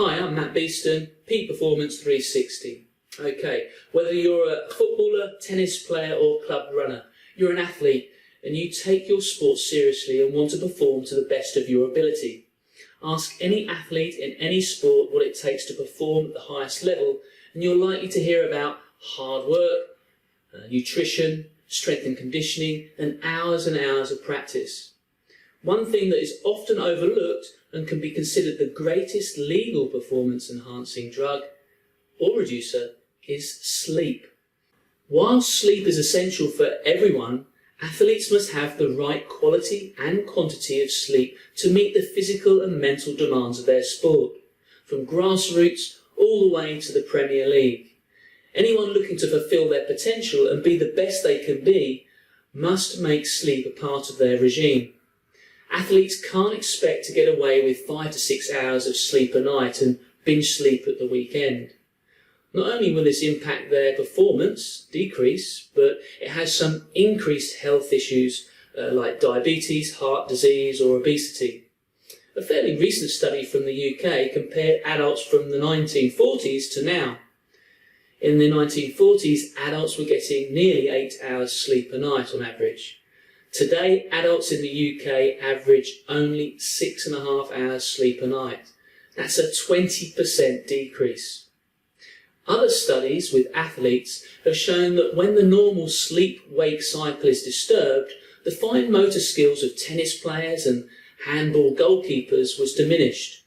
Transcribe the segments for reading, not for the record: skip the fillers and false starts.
Hi, I'm Matt Beeston, Peak Performance 360. Okay, whether you're a footballer, tennis player or club runner, you're an athlete and you take your sport seriously and want to perform to the best of your ability. Ask any athlete in any sport what it takes to perform at the highest level and you're likely to hear about hard work, nutrition, strength and conditioning and hours of practice. One thing that is often overlooked and can be considered the greatest legal performance-enhancing drug or reducer is sleep. While sleep is essential for everyone, athletes must have the right quality and quantity of sleep to meet the physical and mental demands of their sport, from grassroots all the way to the Premier League. Anyone looking to fulfil their potential and be the best they can be must make sleep a part of their regime. Athletes can't expect to get away with 5 to 6 hours of sleep a night and binge sleep at the weekend. Not only will this impact their performance decrease, but it has some increased health issues like diabetes, heart disease or obesity. A fairly recent study from the UK compared adults from the 1940s to now. In the 1940s, adults were getting nearly 8 hours sleep a night on average. Today, adults in the UK average only 6.5 hours sleep a night. That's a 20% decrease. Other studies with athletes have shown that when the normal sleep-wake cycle is disturbed, the fine motor skills of tennis players and handball goalkeepers was diminished.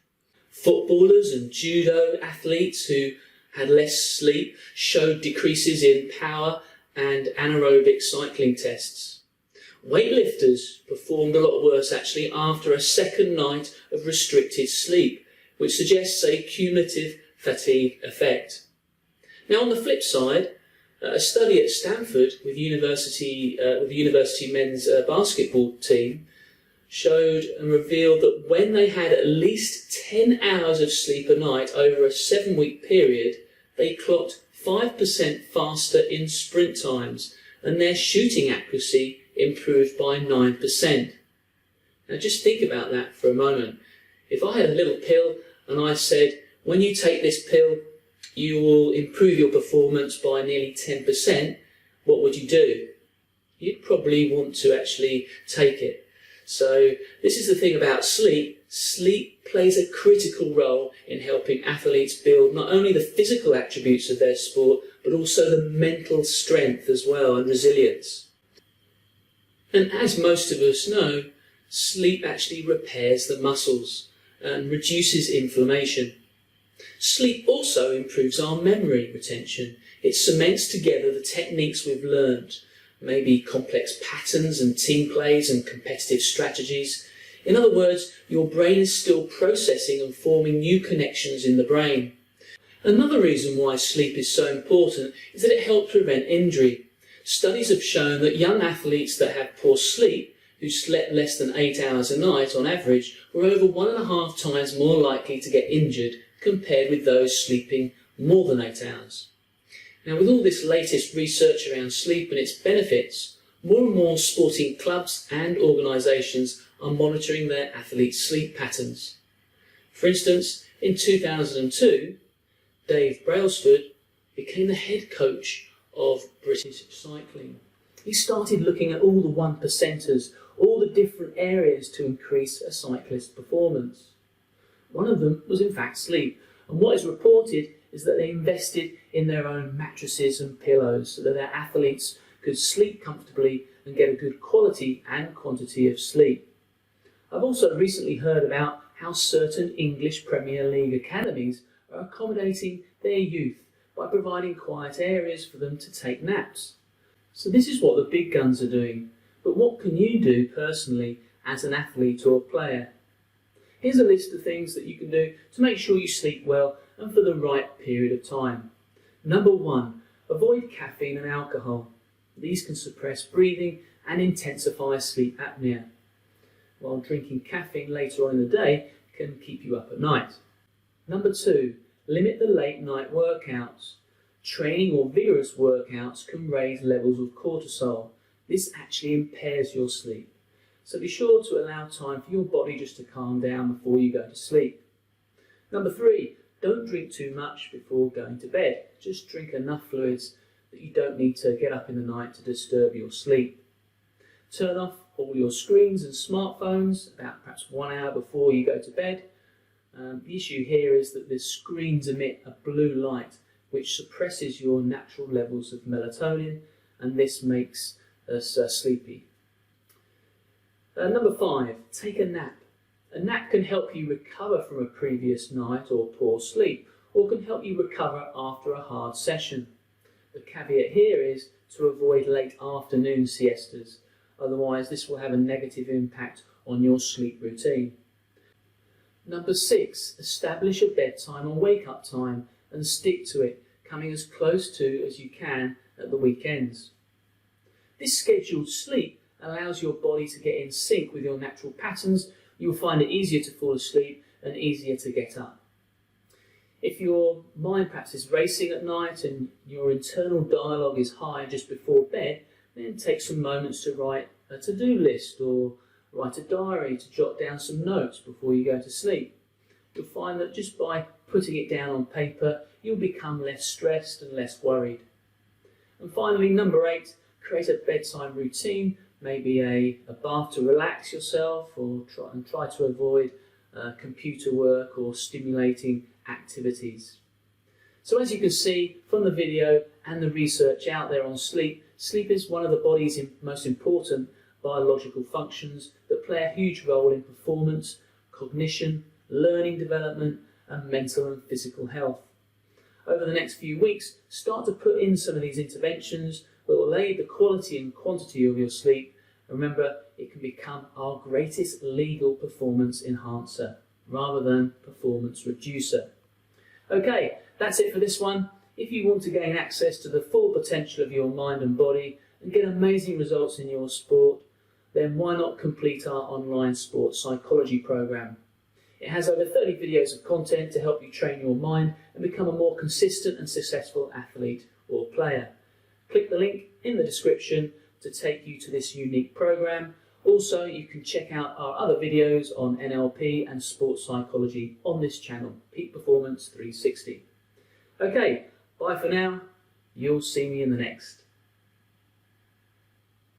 Footballers and judo athletes who had less sleep showed decreases in power and anaerobic cycling tests. Weightlifters performed a lot worse actually after a second night of restricted sleep, which suggests a cumulative fatigue effect. Now on the flip side, a study at Stanford with the university men's basketball team showed and revealed that when they had at least 10 hours of sleep a night over a 7-week period, they clocked 5% faster in sprint times and their shooting accuracy improved by 9%. Now just think about that for a moment. If I had a little pill and I said, when you take this pill, you will improve your performance by nearly 10%, what would you do? You'd probably want to actually take it. So this is the thing about sleep. Sleep plays a critical role in helping athletes build not only the physical attributes of their sport, but also the mental strength as well and resilience. And as most of us know, sleep actually repairs the muscles and reduces inflammation. Sleep also improves our memory retention. It cements together the techniques we've learned, maybe complex patterns and team plays and competitive strategies. In other words, your brain is still processing and forming new connections in the brain. Another reason why sleep is so important is that it helps prevent injury. Studies have shown that young athletes that have poor sleep, who slept less than 8 hours a night on average, were over 1.5 times more likely to get injured compared with those sleeping more than 8 hours. Now, with all this latest research around sleep and its benefits, more and more sporting clubs and organisations are monitoring their athletes' sleep patterns. For instance, in 2002, Dave Brailsford became the head coach of British Cycling. He started looking at all the 1%ers, all the different areas to increase a cyclist's performance. One of them was in fact sleep, and what is reported is that they invested in their own mattresses and pillows so that their athletes could sleep comfortably and get a good quality and quantity of sleep. I've also recently heard about how certain English Premier League academies are accommodating their youth by providing quiet areas for them to take naps. So this is what the big guns are doing, but what can you do personally as an athlete or player? Here's a list of things that you can do to make sure you sleep well and for the right period of time. Number 1, avoid caffeine and alcohol. These can suppress breathing and intensify sleep apnea, while drinking caffeine later on in the day can keep you up at night. Number 2, limit the late night workouts. Training or vigorous workouts can raise levels of cortisol. This actually impairs your sleep. So be sure to allow time for your body just to calm down before you go to sleep. Number 3, Don't drink too much before going to bed. Just drink enough fluids that you don't need to get up in the night to disturb your sleep. Turn off all your screens and smartphones about perhaps 1 hour before you go to bed. The issue here is that the screens emit a blue light which suppresses your natural levels of melatonin, and this makes us sleepy. Number 5, take a nap. A nap can help you recover from a previous night or poor sleep, or can help you recover after a hard session. The caveat here is to avoid late afternoon siestas, otherwise this will have a negative impact on your sleep routine. Number 6, establish a bedtime or wake-up time and stick to it, coming as close to as you can at the weekends. This scheduled sleep allows your body to get in sync with your natural patterns. You'll find it easier to fall asleep and easier to get up. If your mind perhaps is racing at night and your internal dialogue is high just before bed, then take some moments to write a to-do list or write a diary to jot down some notes before you go to sleep. You'll find that just by putting it down on paper, you'll become less stressed and less worried. And finally, number 8, create a bedtime routine, maybe a bath to relax yourself, or try to avoid computer work or stimulating activities. So as you can see from the video and the research out there on sleep, sleep is one of the body's most important biological functions that play a huge role in performance, cognition, learning development, and mental and physical health. Over the next few weeks, start to put in some of these interventions that will aid the quality and quantity of your sleep. And remember, it can become our greatest legal performance enhancer rather than performance reducer. Okay, that's it for this one. If you want to gain access to the full potential of your mind and body and get amazing results in your sport, then why not complete our online sports psychology program? It has over 30 videos of content to help you train your mind and become a more consistent and successful athlete or player. Click the link in the description to take you to this unique program. Also, you can check out our other videos on NLP and sports psychology on this channel, Peak Performance 360. Okay, bye for now. You'll see me in the next.